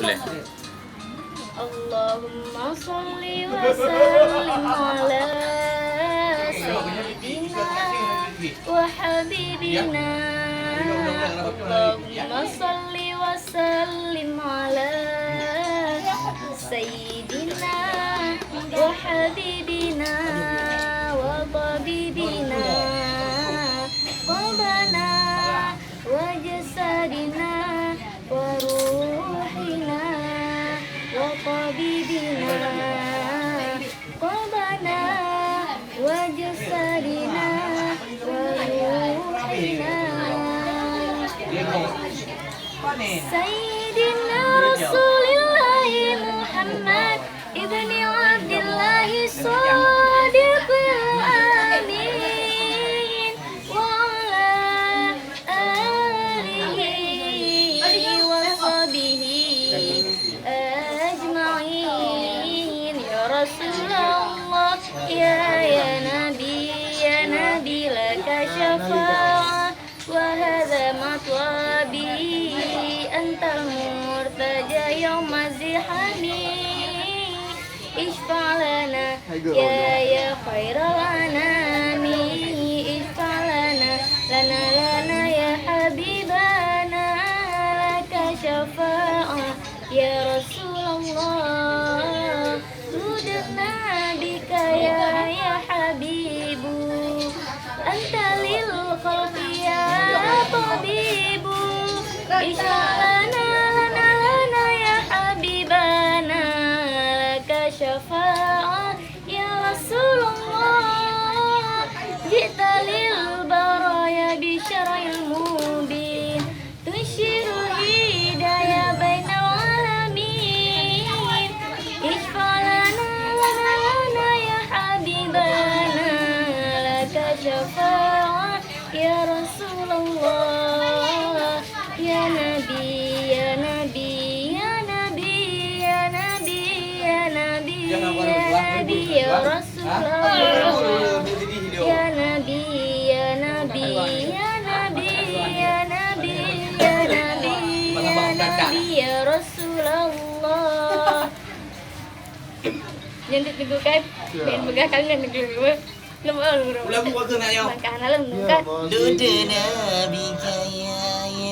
boleh. Allahumma sholli wa sallim ala sayyidina wa habibina. Allahumma sholli wa sallim ala sayyidina wa habibina wa tabibina qalbana wa jasadina wa ruhina wa tabibina qalbana wa jasadina wa ruhina. Sayyidina Rasulillahi Muhammad ibni Abdillahi Sadiqil Amin wa ala alihi wa sahbihi ajma'in. Ya Rasulullah ya Nabi laka syafa'ah wa hadha matwabi antal murtaja yawma zihani. Ishfa'lana ya khairal anami. Ishfa'lana lana ya habibana laka syafa'ah ya Rasulullah. Rudna bika ya habibu anta lil khalqi ya tabibu. Ishfa'lana lana ya habibana laka syafa'ah ya Rasulullah. Ji'ta lil baraya bi syar'il mubin tushirul hidayah bainal alamin. Ishfa'lana lana ya habibana laka syafa'ah ya Rasulullah. Ya Nabi ya Nabi ya Nabi ya Nabi ya Nabi ya Nabi ya Rasulullah. Ya Nabi ya Nabi ya Nabi ya Nabi ya Nabi ya Nabi ya Rasulullah. Nhân được được cái bên bữa cái ngân được được. Lâm ơn rồi. Ulang buat ke nak yo? Makan alam kan. Dudana bika ya